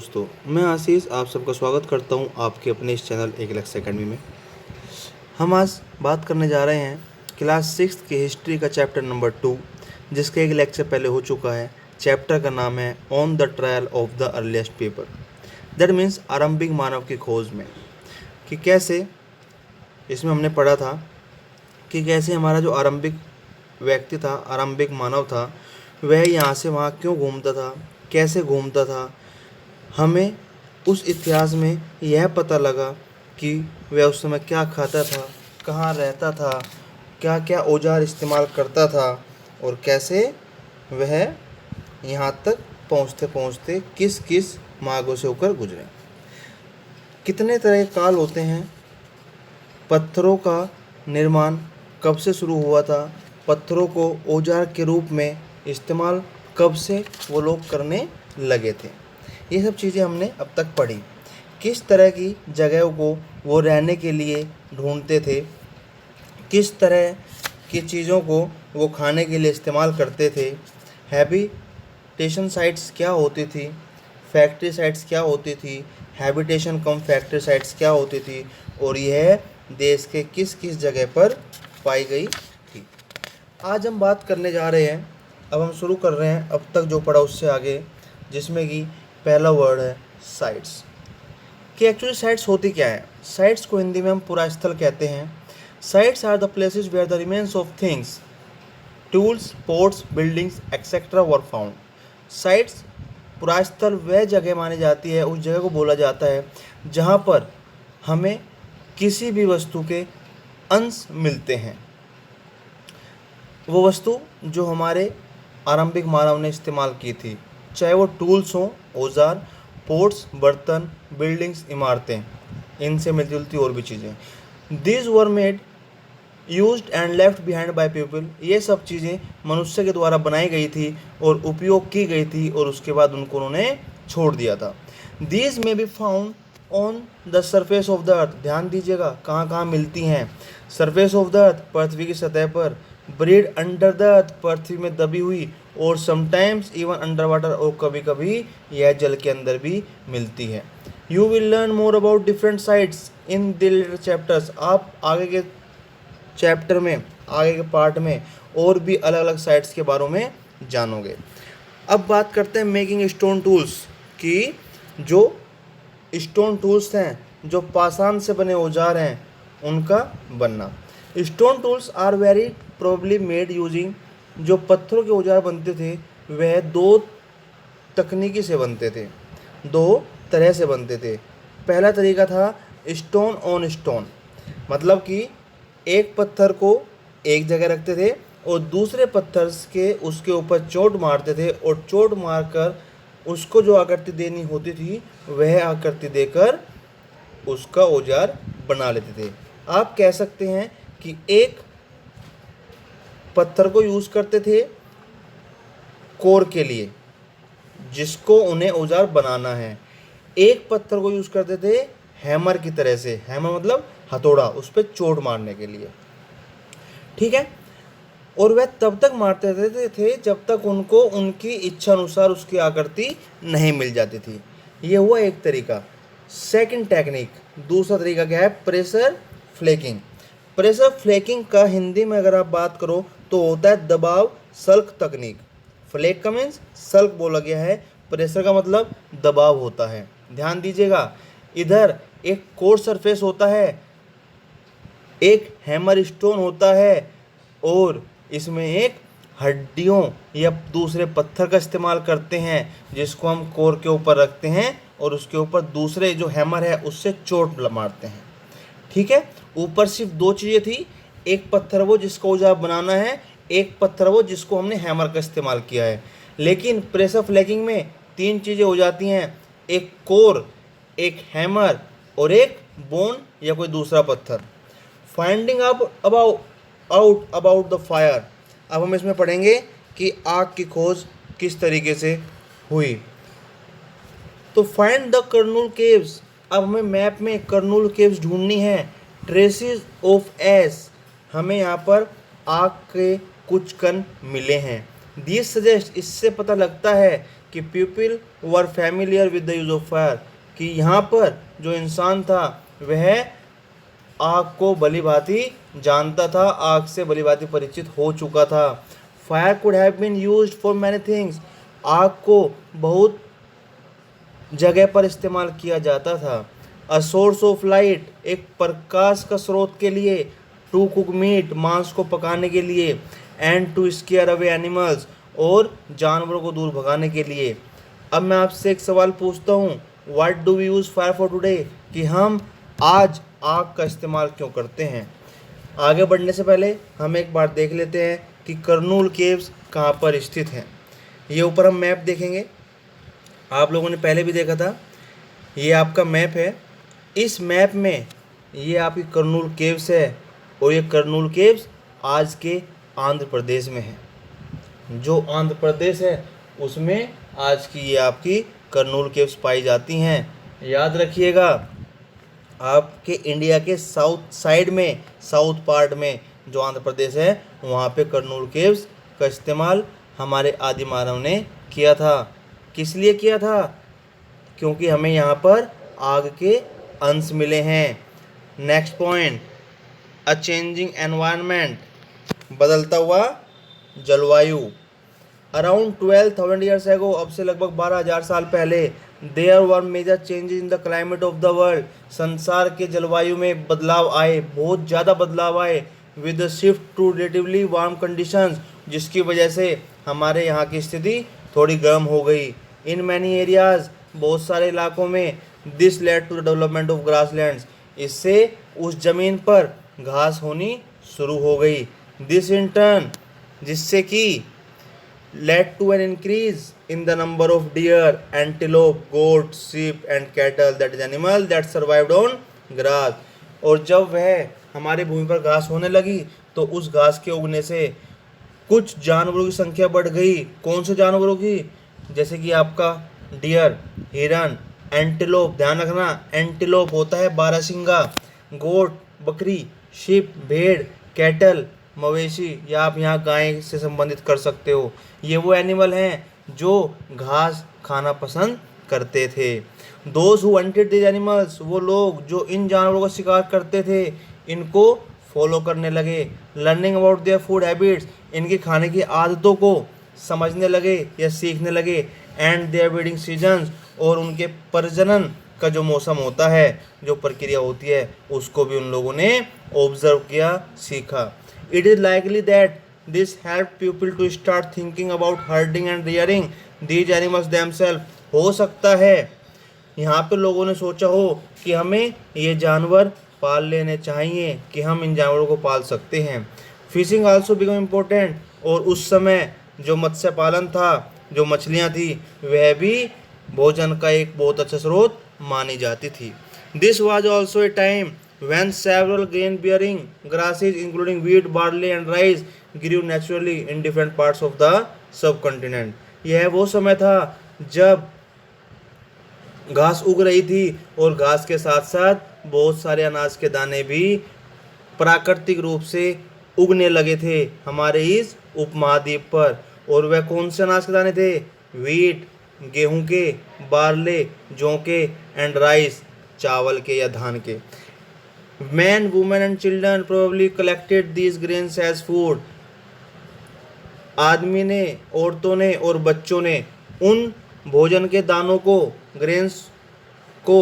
दोस्तों, मैं आशीष आप सबका स्वागत करता हूं आपके अपने इस चैनल एक लक्ष्य एकेडमी में। हम आज बात करने जा रहे हैं क्लास 6 की हिस्ट्री का चैप्टर नंबर 2, जिसका एक लेक्चर पहले हो चुका है। चैप्टर का नाम है on the trial of the earliest people, that means आरंभिक मानव की खोज में। कि कैसे इसमें हमने पढ़ा था कि कैसे हमारा जो आरंभिक व्यक्ति था, आरंभिक मानव था, वह यहाँ से वहाँ क्यों घूमता था, कैसे घूमता था। हमें उस इतिहास में यह पता लगा कि वह उस समय क्या खाता था, कहाँ रहता था, क्या क्या औजार इस्तेमाल करता था और कैसे वह यहाँ तक पहुँचते पहुँचते किस किस मार्गों से होकर गुजरे। कितने तरह के काल होते हैं। पत्थरों का निर्माण कब से शुरू हुआ था, पत्थरों को औजार के रूप में इस्तेमाल कब से वो लोग करने लगे थे, ये सब चीज़ें हमने अब तक पढ़ी। किस तरह की जगहों को वो रहने के लिए ढूंढते थे, किस तरह की चीज़ों को वो खाने के लिए इस्तेमाल करते थे, हैबिटेशन साइट्स क्या होती थी, फैक्ट्री साइट्स क्या होती थी, हैबिटेशन कम फैक्ट्री साइट्स क्या होती थी, और यह देश के किस किस जगह पर पाई गई थी। आज हम बात करने जा रहे हैं। अब हम शुरू कर रहे हैं अब तक जो पढ़ा उससे आगे, जिसमें कि पहला वर्ड है साइट्स। कि एक्चुअली साइट्स होती क्या है। साइट्स को हिंदी में हम पुरास्थल कहते हैं। Sites are the places where the remains of things, tools, pots, buildings etcetera were found. Sites, पुरास्थल वह जगह मानी जाती है, उस जगह को बोला जाता है जहाँ पर हमें किसी भी वस्तु के अंश मिलते हैं। वो वस्तु जो हमारे आरंभिक मानव ने इस्तेमाल की थी, चाहे वो टूल्स हों, औजार, पोर्ट्स, बर्तन, बिल्डिंग्स, इमारतें, इनसे मिलती जुलती और भी चीज़ें। These were made, used and left behind by people. ये सब चीज़ें मनुष्य के द्वारा बनाई गई थी और उपयोग की गई थी और उसके बाद उनको उन्होंने छोड़ दिया था। दीज में be found on the surface of the earth. ध्यान दीजिएगा कहाँ कहाँ मिलती हैं। सरफेस ऑफ द अर्थ, पृथ्वी की सतह पर। ब्रीड अंडर द अर्थ, पृथ्वी में दबी हुई। और समटाइम्स इवन अंडर वाटर, और कभी कभी यह जल के अंदर भी मिलती है। You will learn more about different sites in the later chapters. आप आगे के चैप्टर में, आगे के पार्ट में और भी अलग अलग साइट्स के बारे में जानोगे। अब बात करते हैं मेकिंग स्टोन टूल्स की। जो स्टोन टूल्स हैं, जो पाषाण से बने औजार हैं, उनका बनना। Stone tools are very probably made using, जो पत्थरों के औजार बनते थे वह दो तकनीकी से बनते थे, दो तरह से बनते थे। पहला तरीका था स्टोन ऑन स्टोन, मतलब कि एक पत्थर को एक जगह रखते थे और दूसरे पत्थर के उसके ऊपर चोट मारते थे, और चोट मारकर उसको जो आकृति देनी होती थी वह आकृति देकर उसका औजार बना लेते थे। आप कह सकते हैं कि एक पत्थर को यूज़ करते थे कोर के लिए, जिसको उन्हें औजार बनाना है। एक पत्थर को यूज़ करते थे हैमर की तरह से। हैमर मतलब हथौड़ा, उस पर चोट मारने के लिए, ठीक है। और वह तब तक मारते थे जब तक उनको उनकी इच्छा अनुसार उसकी आकृति नहीं मिल जाती थी। ये हुआ एक तरीका। सेकंड टेक्निक, दूसरा तरीका क्या है? Pressure flaking. प्रेशर फ्लेकिंग का हिंदी में अगर आप बात करो तो होता है दबाव सल्क तकनीक। फ्लेक का मीन्स सल्क बोला गया है, प्रेशर का मतलब दबाव होता है। ध्यान दीजिएगा, इधर एक कोर्स सरफेस होता है, एक हैमर स्टोन होता है, और इसमें एक हड्डियों या दूसरे पत्थर का इस्तेमाल करते हैं, जिसको हम कोर के ऊपर रखते हैं और उसके ऊपर दूसरे जो हैमर है उससे चोट मारते हैं, ठीक है। ऊपर सिर्फ दो चीज़ें थी, एक पत्थर वो जिसको औजार बनाना है, एक पत्थर वो जिसको हमने हैमर का इस्तेमाल किया है। लेकिन प्रेशर फ्लैकिंग में तीन चीज़ें हो जाती हैं, एक कोर, एक हैमर और एक बोन या कोई दूसरा पत्थर। Finding out about the fire. अब हम इसमें पढ़ेंगे कि आग की खोज किस तरीके से हुई। तो फाइंड द कर्नूल केव्स। अब हमें मैप में कर्नूल केव्स ढूंढनी है। ट्रेसेस ऑफ एस, हमें यहाँ पर आग के कुछ कण मिले हैं। दिस सजेस्ट, इससे पता लगता है कि people were familiar with the use of fire, कि यहाँ पर जो इंसान था वह आग को भली भांति जानता था, आग से भली भांति परिचित हो चुका था। Fire could have been used for many things, आग को बहुत जगह पर इस्तेमाल किया जाता था। अ सोर्स ऑफ लाइट, एक प्रकाश का स्रोत के लिए। टू कुक मीट, मांस को पकाने के लिए। And to scare away animals, और जानवरों को दूर भगाने के लिए। अब मैं आपसे एक सवाल पूछता हूँ, what do we use fire for today, कि हम आज आग का इस्तेमाल क्यों करते हैं। आगे बढ़ने से पहले हम एक बार देख लेते हैं कि कर्नूल केव्स कहाँ पर स्थित हैं। ये ऊपर हम मैप देखेंगे, आप लोगों ने पहले भी देखा था, ये आपका मैप है। इस मैप में ये आपकी कर्नूल केव्स है, और ये कर्नूल केव्स आज के आंध्र प्रदेश में है। जो आंध्र प्रदेश है उसमें आज की ये आपकी कर्नूल केव्स पाई जाती हैं। याद रखिएगा, आपके इंडिया के साउथ साइड में, साउथ पार्ट में जो आंध्र प्रदेश है, वहाँ पे कर्नूल केव्स का इस्तेमाल हमारे आदि मानव ने किया था। किस लिए किया था? क्योंकि हमें यहाँ पर आग के अंश मिले हैं। नेक्स्ट पॉइंट, अ चेंजिंग एनवायरनमेंट, बदलता हुआ जलवायु। अराउंड 12,000 ईयर्स एगो, अब से लगभग 12,000 साल पहले, there were major changes in the climate of the world, संसार के जलवायु में बदलाव आए, बहुत ज़्यादा बदलाव आए। With the shift to relatively warm conditions, जिसकी वजह से हमारे यहाँ की स्थिति थोड़ी गर्म हो गई। इन मैनी एरियाज, बहुत सारे इलाकों में। This led to the development of grasslands, इससे उस जमीन पर घास होनी शुरू हो गई। दिस इन टर्न, जिससे कि led to an increase in the number of deer, antelope, goat, sheep and cattle, that is animal that survived on grass। और जब वह हमारी भूमि पर घास होने लगी तो उस घास के उगने से कुछ जानवरों की संख्या बढ़ गई। कौन से जानवरों की? जैसे कि आपका डियर, हिरन, एंटीलोप, ध्यान रखना एंटीलोप होता है बारहसिंगा, गोट बकरी, शिप भेड़, कैटल मवेशी, या आप यहाँ गाय से संबंधित कर सकते हो। ये वो एनिमल हैं जो घास खाना पसंद करते थे। Those who hunted these animals, वो लोग जो इन जानवरों का शिकार करते थे, इनको फॉलो करने लगे। Learning about their food habits, इनके खाने की आदतों को समझने लगे या सीखने लगे। एंड देयर ब्रीडिंग सीजन्स, और उनके प्रजनन का जो मौसम होता है, जो प्रक्रिया होती है, उसको भी उन लोगों ने ऑब्जर्व किया, सीखा। It is likely that this helped people to start thinking about herding and rearing these animals themselves। हो सकता है यहाँ पे लोगों ने सोचा हो कि हमें ये जानवर पाल लेने चाहिए, कि हम इन जानवरों को पाल सकते हैं। फिशिंग आल्सो बिकम इम्पोर्टेंट, और उस समय जो मत्स्य पालन था, जो मछलियाँ थी, वह भी भोजन का एक बहुत अच्छा स्रोत मानी जाती थी। This was also a time when several grain bearing grasses including wheat, barley and rice grew naturally in different parts of the subcontinent। यह वो समय था जब घास उग रही थी, और घास के साथ साथ बहुत सारे अनाज के दाने भी प्राकृतिक रूप से उगने लगे थे हमारे इस उपमहाद्वीप पर। और वह कौन से अनाज के दाने थे? व्हीट, गेहूं के, बार्ले, जौ के, एंड राइस, चावल के या धान के। Men, women and children probably collected these grains as food। आदमी ने, औरतों ने और बच्चों ने उन भोजन के दानों को, ग्रेन्स को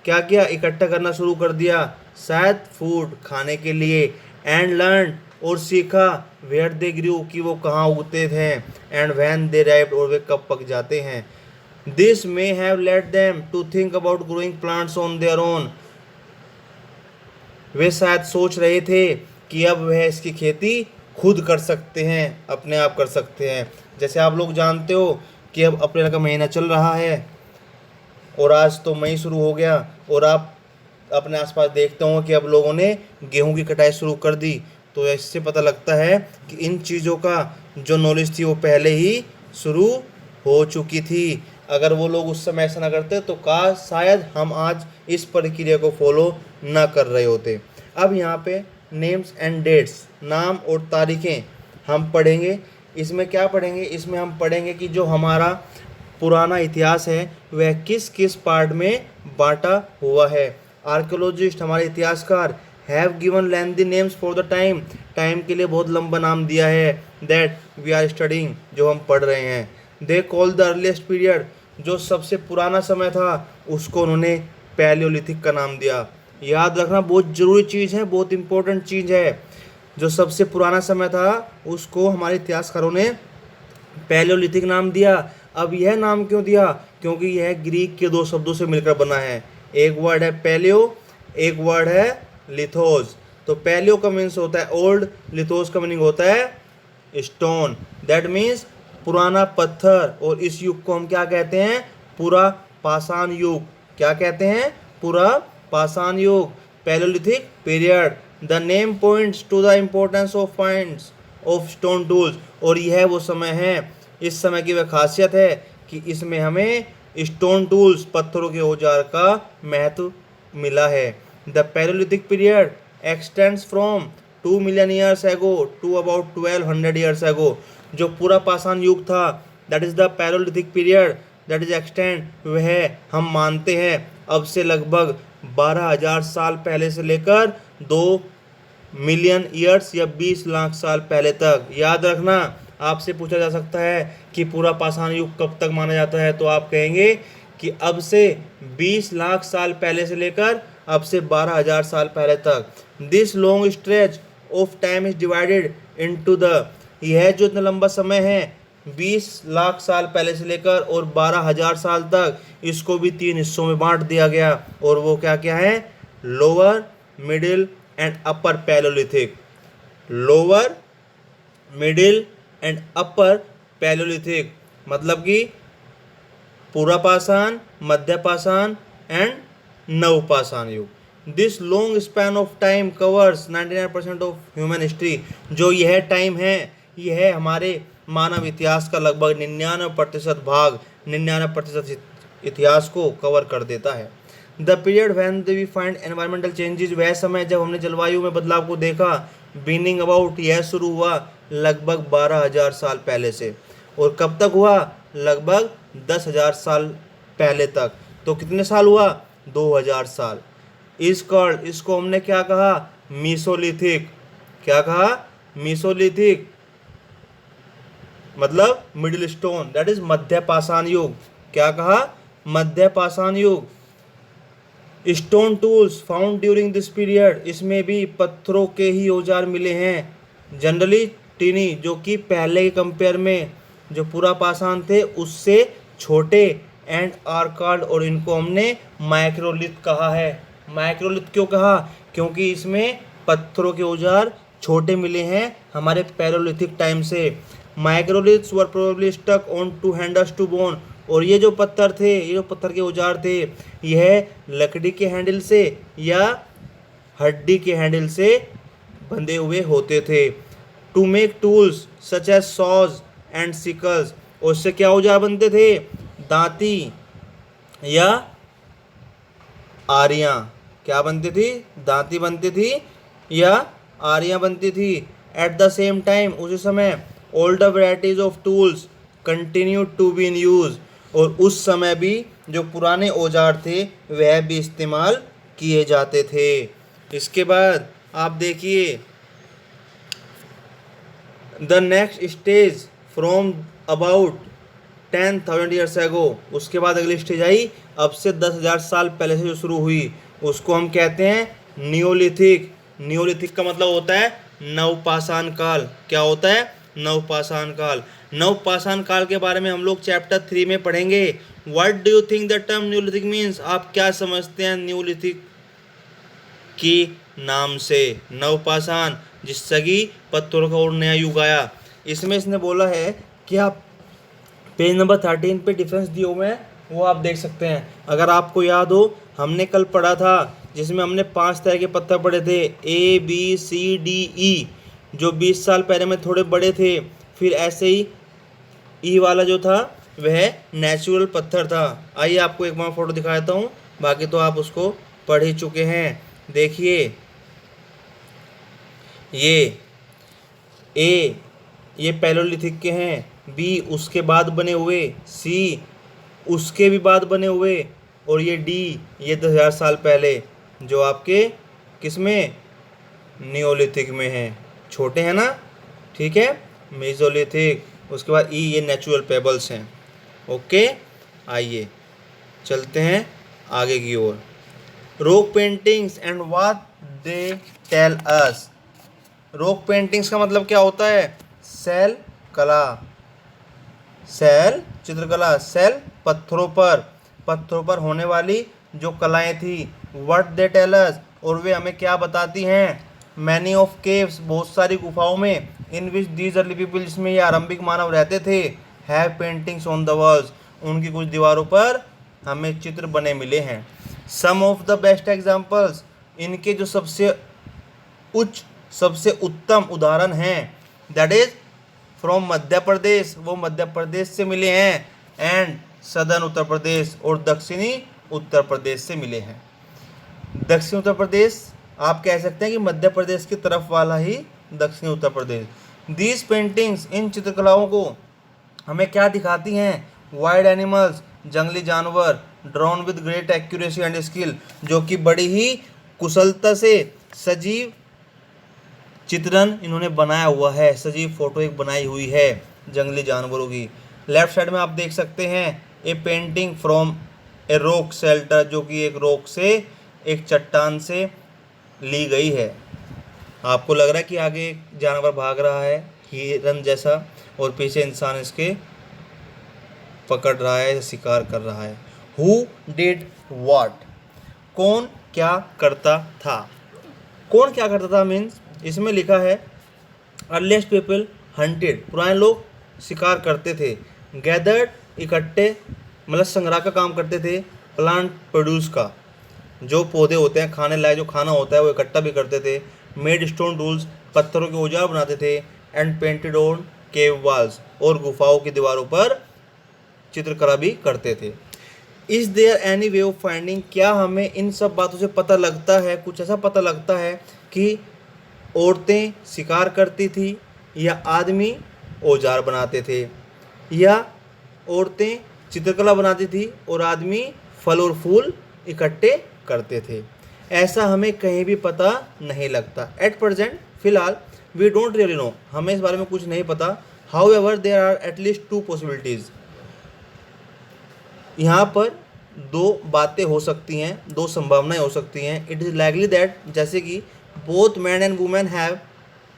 क्या किया? इकट्ठा करना शुरू कर दिया, शायद फूड, खाने के लिए। एंड लर्न, और सीखा, वेयर दे ग्रू, कि वो कहाँ उगते थे। एंड व्हेन दे राइप्ड, और वे कब पक जाते हैं। This may have led them to think about growing plants on their own. वे शायद सोच रहे थे कि अब वह इसकी खेती खुद कर सकते हैं, अपने आप कर सकते हैं। जैसे आप लोग जानते हो कि अब अप्रैल का महीना चल रहा है, और आज तो मई शुरू हो गया, और आप अपने आसपास देखते हो कि अब लोगों ने गेहूं की कटाई शुरू कर दी। तो इससे पता लगता है कि इन चीज़ों का जो नॉलेज थी वो पहले ही शुरू हो चुकी थी। अगर वो लोग उस समय ऐसा ना करते तो शायद हम आज इस प्रक्रिया को फॉलो ना कर रहे होते। अब यहाँ पे नेम्स एंड डेट्स, नाम और तारीखें हम पढ़ेंगे। इसमें क्या पढ़ेंगे? इसमें हम पढ़ेंगे कि जो हमारा पुराना इतिहास है वह किस किस पार्ट में बांटा हुआ है। आर्कियोलॉजिस्ट हमारे इतिहासकार have given lengthy names for the time, time के लिए बहुत लंबा नाम दिया है दैट वी आर स्टडिंग, जो हम पढ़ रहे हैं। They call the earliest period, जो सबसे पुराना समय था उसको उन्होंने पैलियोलिथिक का नाम दिया। याद रखना बहुत ज़रूरी चीज़ है, बहुत इंपॉर्टेंट चीज़ है। जो सबसे पुराना समय था उसको हमारे इतिहासकारों ने पैलियोलिथिक नाम दिया। अब यह नाम क्यों दिया? क्योंकि यह ग्रीक के दो शब्दों से मिलकर बना है। एक वर्ड है पैलियो, एक वर्ड है लिथोस। तो पैलियो का मीन्स होता है ओल्ड, लिथोस का मीनिंग होता है स्टोन, दैट मीन्स पुराना पत्थर। और इस युग को हम क्या कहते हैं? पूरा पाषाण युग। क्या कहते हैं? पूरा पाषाण युग, palaeolithic period. The name points to the importance of finds of stone tools. और यह वो समय है, इस समय की वह खासियत है कि इसमें हमें स्टोन टूल्स, पत्थरों के औजार का महत्व मिला है। The palaeolithic period extends from 2 million years ago to about 1200 years ago. जो पूरा पाषाण युग था, that is the palaeolithic period, that is extend, वह हम मानते हैं अब से लगभग 12,000 साल पहले से लेकर 2 मिलियन ईयर्स या 20 लाख साल पहले तक। याद रखना, आपसे पूछा जा सकता है कि पूरा पाषाण युग कब तक माना जाता है, तो आप कहेंगे कि अब से 20 लाख साल पहले से लेकर अब से 12,000 साल पहले तक। This long stretch of time is divided into the, यह जो इतना लंबा समय है 20 लाख साल पहले से लेकर और 12,000 साल तक, इसको भी 3 हिस्सों में बांट दिया गया। और वो क्या क्या है? Lower, middle and upper Palaeolithic. Lower, middle and upper Palaeolithic मतलब कि पूरा पाषाण, मध्य पाषाण एंड नवपाषाण युग। This long span of time covers 99% of human history. जो यह टाइम है, यह हमारे मानव इतिहास का लगभग 99% भाग, 99% इतिहास को कवर कर देता है। The period when we find environmental changes, वह समय जब हमने जलवायु में बदलाव को देखा। बीनिंग अबाउट, यह शुरू हुआ लगभग 12,000 साल पहले से। और कब तक हुआ? लगभग 10,000 साल पहले तक। तो कितने साल हुआ? 2,000 साल। इस कॉल्ड, इसको हमने क्या कहा? मीसोलिथिक। क्या कहा? मीसोलिथिक मतलब मिडिल स्टोन, दैट इज मध्य पाषाण युग। क्या कहा? मध्य पाषाण युग। Stone tools found during this period, इसमें भी पत्थरों के ही औजार मिले हैं। जनरली टिनी, जो कि पहले के कंपेयर में जो पूरा पाषाण थे उससे छोटे एंड आर्काल्ड, और इनको हमने माइक्रोलिथ कहा है। माइक्रोलिथ क्यों कहा? क्योंकि इसमें पत्थरों के औजार छोटे मिले हैं हमारे पैलियोलिथिक टाइम से। Microliths were probably stuck on to handles to bone, और ये जो पत्थर थे, ये जो पत्थर के औजार थे, यह लकड़ी के हैंडल से या हड्डी के हैंडल से बंधे हुए होते थे। To make tools such as saws and sickles, और उससे क्या औजार बनते थे? दांती या आरियां। क्या बनती थी? दांती बनती थी या आरियां बनती थी। एट द सेम टाइम, उसी समय older varieties of tools continue to be in use, और उस समय भी जो पुराने औजार थे वह भी इस्तेमाल किए जाते थे। इसके बाद आप देखिए the next stage from about 10,000 years ago, उसके बाद अगली स्टेज आई अब से 10,000 साल पहले से जो शुरू हुई, उसको हम कहते हैं नियोलिथिक। नियोलिथिक का मतलब होता है नवपाषाण काल। क्या होता है? नवपाषाण काल। नवपाषाण काल के बारे में हम लोग चैप्टर 3 में पढ़ेंगे। What do you think the term Neolithic means, आप क्या समझते हैं न्यूलिथिक की नाम से? नवपाषाण, जिससे कि पत्थरों का और नया युग आया। इसमें इसने बोला है कि आप पेज नंबर 13 पे डिफरेंस दिए हुए हैं, वो आप देख सकते हैं। अगर आपको याद हो, हमने कल पढ़ा था जिसमें हमने 5 तरह के पत्थर पढ़े थे, A B C D E, जो 20 साल पहले में थोड़े बड़े थे। फिर ऐसे ही ई वाला जो था वह नेचुरल पत्थर था। आइए आपको एक बार फोटो दिखा देता हूँ, बाकी तो आप उसको पढ़ ही चुके हैं। देखिए ये पैलियोलिथिक के हैं, बी उसके बाद बने हुए, सी उसके भी बाद बने हुए, और ये डी ये 10,000 साल पहले जो आपके किस में, नियोलिथिक में है, छोटे हैं ना, ठीक है, मेसोलिथिक। उसके बाद ई ये नेचुरल पेबल्स हैं। ओके, आइए चलते हैं आगे की ओर। Rock paintings and what they tell us. Rock paintings का मतलब क्या होता है, शैल कला, शैल चित्रकला, शैल पत्थरों पर होने वाली जो कलाएं थी। व्हाट दे टेल अस, और वे हमें क्या बताती हैं। मैनी ऑफ केव्स, बहुत सारी गुफाओं में, इन विच दीज अर्ली पीपल, जिसमें ये आरंभिक मानव रहते थे, have paintings on the walls, उनकी कुछ दीवारों पर हमें चित्र बने मिले हैं। सम ऑफ द बेस्ट एग्जाम्पल्स, इनके जो सबसे उच्च सबसे उत्तम उदाहरण हैं, that is from Madhya Pradesh, वो मध्य प्रदेश से मिले हैं, एंड सदर्न उत्तर प्रदेश, और दक्षिणी उत्तर प्रदेश से मिले हैं। दक्षिण उत्तर प्रदेश आप कह सकते हैं कि मध्य प्रदेश की तरफ वाला ही दक्षिणी उत्तर प्रदेश। दीज पेंटिंग्स, इन चित्रकलाओं को हमें क्या दिखाती हैं, वाइल्ड एनिमल्स, जंगली जानवर, drawn with great accuracy and skill, जो कि बड़ी ही कुशलता से सजीव चित्रण इन्होंने बनाया हुआ है, सजीव फोटो एक बनाई हुई है जंगली जानवरों की। लेफ्ट साइड में आप देख सकते हैं a painting from a rock shelter, जो कि एक रॉक से, एक चट्टान से ली गई है। आपको लग रहा है कि आगे एक जानवर भाग रहा है हिरन जैसा, और पीछे इंसान इसके पकड़ रहा है, शिकार कर रहा है। हु डिड व्हाट, कौन क्या करता था। कौन क्या करता था मीन्स इसमें लिखा है अर्लीस्ट पीपल हंटेड, पुराने लोग शिकार करते थे। गैदर्ड, इकट्ठे, मतलब संग्रह का काम करते थे। प्लांट प्रोड्यूस का, जो पौधे होते हैं खाने लायक जो खाना होता है वो इकट्ठा भी करते थे। मेड स्टोन टूल्स, पत्थरों के औजार बनाते थे। And painted on cave walls, और गुफाओं की दीवारों पर चित्रकला भी करते थे। Is there any way of finding, क्या हमें इन सब बातों से पता लगता है, कुछ ऐसा पता लगता है कि औरतें शिकार करती थी, या आदमी औजार बनाते थे, या औरतें चित्रकला बनाती थी और आदमी फल और फूल इकट्ठे करते थे। ऐसा हमें कहीं भी पता नहीं लगता। एट प्रेजेंट, फिलहाल, वी डोंट रियली नो, हमें इस बारे में कुछ नहीं पता। However there are at least 2 possibilities, यहाँ पर 2 बातें हो सकती हैं, 2 संभावनाएं हो सकती हैं। इट इज़ लाइकली दैट, जैसे कि both man and women have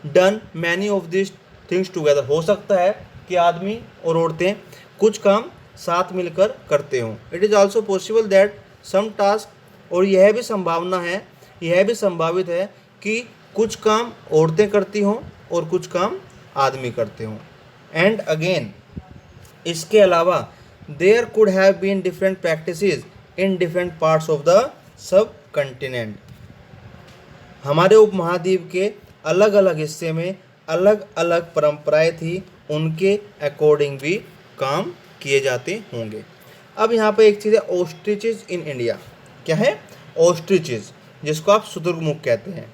done many of this things together, हो सकता है कि आदमी और औरतें कुछ काम साथ मिलकर करते हों। It is also possible that some task, और यह भी संभावना है, यह भी संभावित है कि कुछ काम औरतें करती हों और कुछ काम आदमी करते हों। एंड अगेन, इसके अलावा there could have been different practices in different parts of the subcontinent, हमारे उपमहाद्वीप के अलग अलग हिस्से में अलग अलग परंपराएं थी, उनके अकॉर्डिंग भी काम किए जाते होंगे। अब यहाँ पे एक चीज़ है, ऑस्ट्रिचेज इन इंडिया। क्या है? ऑस्ट्रिचेज, जिसको आप शुतुरमुर्ग कहते हैं।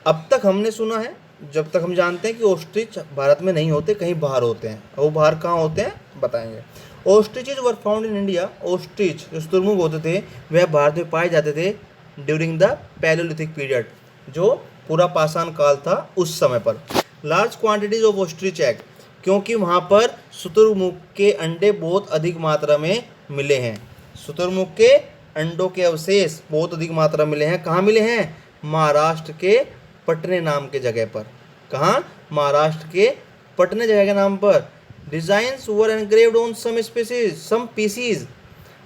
अब तक हमने सुना है, जब तक हम जानते हैं कि ऑस्ट्रिच भारत में नहीं होते, कहीं बाहर होते हैं। वो बाहर कहाँ होते हैं बताएंगे। Ostriches were found in India, ostrich जो शुतुरमुर्ग होते थे वह भारत में पाए जाते थे ड्यूरिंग द पैलियोलिथिक पीरियड, जो पूरा पाषाण काल था उस समय पर। Large quantities of ostrich egg, क्योंकि वहाँ पर शुतुरमुर्ग के अंडे बहुत अधिक मात्रा में मिले हैं। शुतुरमुर्ग के अंडों के अवशेष बहुत अधिक मात्रा मिले हैं। कहाँ मिले हैं? महाराष्ट्र के पटने नाम के जगह पर। कहाँ? महाराष्ट्र के पटने जगह के नाम पर। Designs were engraved on some species, some pieces,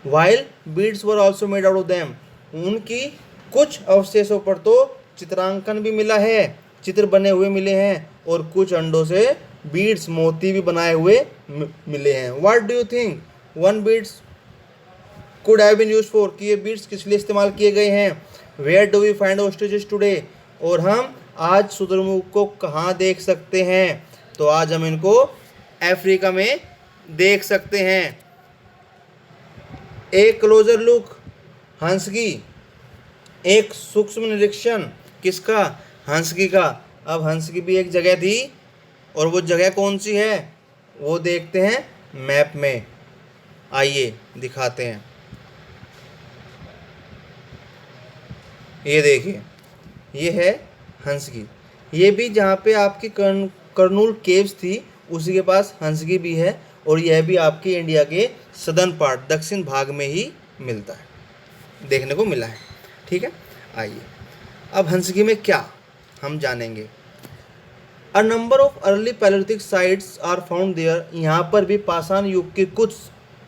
while beads were also made out of them. उनकी कुछ अवशेषों पर तो चित्रांकन भी मिला है, चित्र बने हुए मिले हैं, और कुछ अंडों से बीड्स, मोती भी बनाए हुए मिले हैं। What do you think one beads could have been used for, कि ये बीड्स किस लिए इस्तेमाल किए गए हैं। Where do we find ostriches today, और हम आज शुतुरमुर्ग को कहाँ देख सकते हैं? तो आज हम इनको अफ्रीका में देख सकते हैं। एक क्लोजर लुक, हंस की एक सूक्ष्म निरीक्षण, किसका? हंसकी का। अब हंसकी भी एक जगह थी, और वो जगह कौन सी है वो देखते हैं मैप में। आइए दिखाते हैं। ये देखिए, ये है हंसगी। ये भी जहाँ पे आपकी कर्नूल केव्स थी उसी के पास हंसगी भी है, और यह भी आपकी इंडिया के सदर्न पार्ट दक्षिण भाग में ही मिलता है, देखने को मिला है। ठीक है, आइए अब हंसगी में क्या हम जानेंगे। A number of early palaeolithic sites are found there. यहाँ पर भी पाषाण युग के कुछ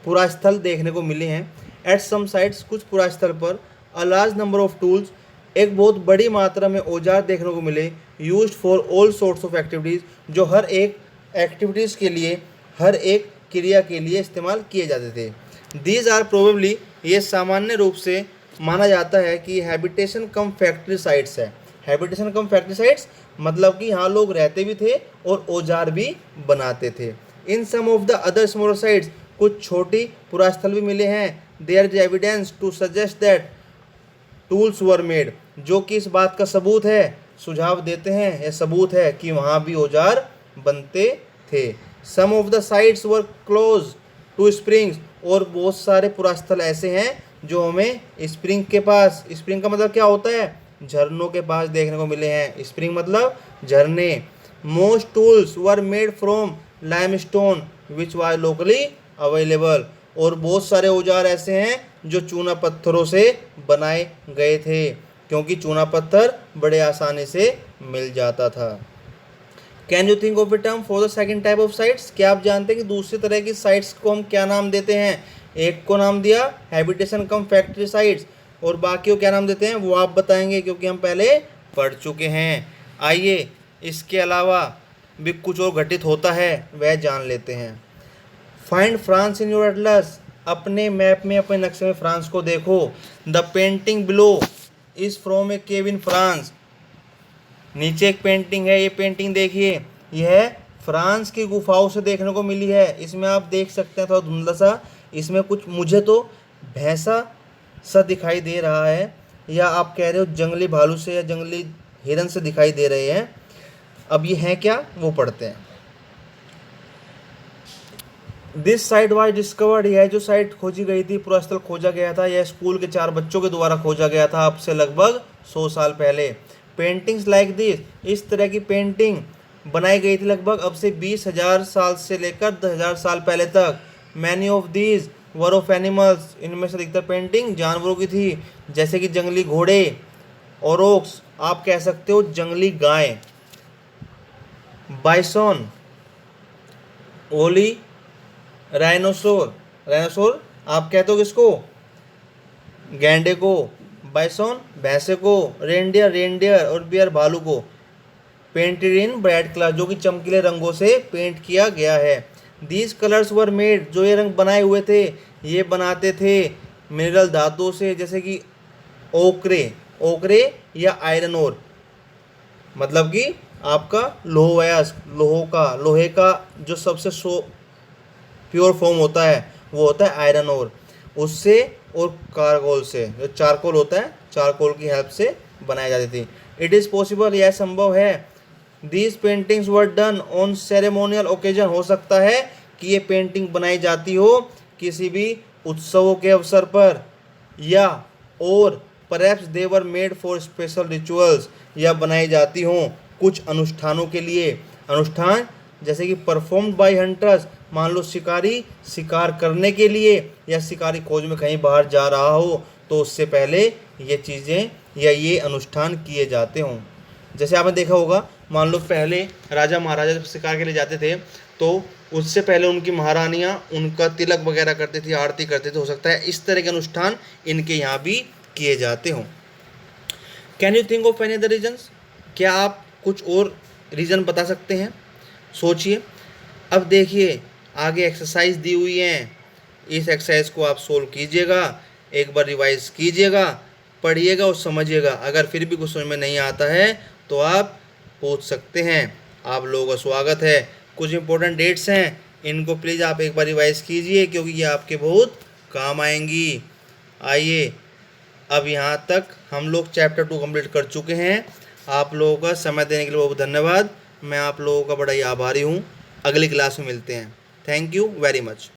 पुरास्थल देखने को मिले हैं। एट सम साइट्स, कुछ पुरास्थल पर a large number of tools, एक बहुत बड़ी मात्रा में औजार देखने को मिले। Used for all sorts of activities, जो हर एक एक्टिविटीज़ के लिए, हर एक क्रिया के लिए इस्तेमाल किए जाते थे। दीज आर प्रोबेबली, ये सामान्य रूप से माना जाता है कि हैबिटेशन कम फैक्ट्री साइट्स है। हैबिटेशन कम फैक्ट्री साइट्स मतलब कि यहाँ लोग रहते भी थे और औजार भी बनाते थे। In some of the other smaller sites, कुछ छोटी पुरास्थल भी मिले हैं। There is evidence to suggest that tools were made, जो कि इस बात का सबूत है, सुझाव देते हैं, यह सबूत है कि वहाँ भी औजार बनते थे। Some of the sites were close to springs, और बहुत सारे पुरास्थल ऐसे हैं जो हमें स्प्रिंग के पास, स्प्रिंग का मतलब क्या होता है, झरनों के पास देखने को मिले हैं। स्प्रिंग मतलब झरने। Most tools were made from limestone which was locally available, और बहुत सारे औजार ऐसे हैं जो चूना पत्थरों से बनाए गए थे, क्योंकि चूना पत्थर बड़े आसानी से मिल जाता था। Can you think of a term for the second type of sites. क्या आप जानते हैं कि दूसरी तरह की साइट्स को हम क्या नाम देते हैं। एक को नाम दिया हैबिटेशन कम फैक्ट्री साइट्स, और बाकी को क्या नाम देते हैं वो आप बताएंगे, क्योंकि हम पहले पढ़ चुके हैं। आइए इसके अलावा भी कुछ और घटित होता है वह जान लेते हैं। Find France in your Atlas, अपने मैप में, अपने नक्शे में फ्रांस को देखो। The painting below is from A cave in France, नीचे एक पेंटिंग है, ये पेंटिंग देखिए, यह फ्रांस की गुफाओं से देखने को मिली है। इसमें आप देख सकते हैं थोड़ा धुंधला सा, इसमें कुछ मुझे तो भैंसा सा दिखाई दे रहा है, या आप कह रहे हो जंगली भालू से या जंगली हिरन से दिखाई दे रहे हैं। अब ये हैं क्या, वो पढ़ते हैं। दिस साइट वाज डिस्कवर्ड, यह जो साइट खोजी गई थी, पुरास्थल खोजा गया था, यह स्कूल के 4 बच्चों के द्वारा खोजा गया था, अब से लगभग 100 साल पहले। पेंटिंग्स लाइक दिस, इस तरह की पेंटिंग बनाई गई थी लगभग अब से 20,000 साल से लेकर 10,000 साल पहले तक। Many of these were of animals, इनमें से अधिकतर पेंटिंग जानवरों की थी, जैसे कि जंगली घोड़े, औरोक्स, आप कह सकते हो जंगली गाय, बाइसोन, ओली, राइनोसोर, राइनोसोर आप कहते हो किसको, गैंडे को, बाइसोन भैंसे को, रेंडियर, रेंडियर, और बियर भालू को। पेंटेड इन ब्राइट कलर, जो कि चमकीले रंगों से पेंट किया गया है। दीज कलर्स वर मेड, जो ये रंग बनाए हुए थे, ये बनाते थे मिनरल धातुओं से, जैसे कि ओकरे, ओकरे या आयरन ओर, मतलब कि आपका लोहवयस्क, लोहे का जो सबसे प्योर फॉर्म होता है वो होता है आयरन ओर, उससे, और कारकोल से, जो चारकोल होता है, चारकोल की हेल्प से बनाई जाती थी। इट इज़ पॉसिबल, यह संभव है। These paintings were done on ceremonial occasion, हो सकता है कि ये पेंटिंग बनाई जाती हो किसी भी उत्सवों के अवसर पर, या और perhaps they were made for special rituals, या बनाई जाती हों कुछ अनुष्ठानों के लिए। अनुष्ठान जैसे कि परफॉर्म्ड बाय हंटर्स, मान लो शिकारी शिकार करने के लिए या शिकारी खोज में कहीं बाहर जा रहा हो तो उससे पहले ये चीज़ें या ये अनुष्ठान किए जाते हों। जैसे आपने देखा होगा, मान लो पहले राजा महाराजा जब शिकार के लिए जाते थे तो उससे पहले उनकी महारानियाँ उनका तिलक वगैरह करती थी, आरती करते थे। हो सकता है इस तरह के अनुष्ठान इनके यहाँ भी किए जाते हों। Can you think of any other reasons, क्या आप कुछ और रीज़न बता सकते हैं, सोचिए। अब देखिए आगे एक्सरसाइज दी हुई हैं, इस एक्सरसाइज को आप सोल्व कीजिएगा, एक बार रिवाइज कीजिएगा, पढ़िएगा और समझिएगा। अगर फिर भी कुछ समझ में नहीं आता है तो आप पूछ सकते हैं। आप लोगों का स्वागत है। कुछ इंपॉर्टेंट डेट्स हैं, इनको प्लीज़ आप एक बार रिवाइज कीजिए, क्योंकि ये आपके बहुत काम आएंगी। आइए अब यहाँ तक हम लोग चैप्टर 2 कंप्लीट कर चुके हैं। आप लोगों का समय देने के लिए बहुत धन्यवाद। मैं आप लोगों का बड़ा ही आभारी हूँ। अगली क्लास में मिलते हैं। Thank you very much.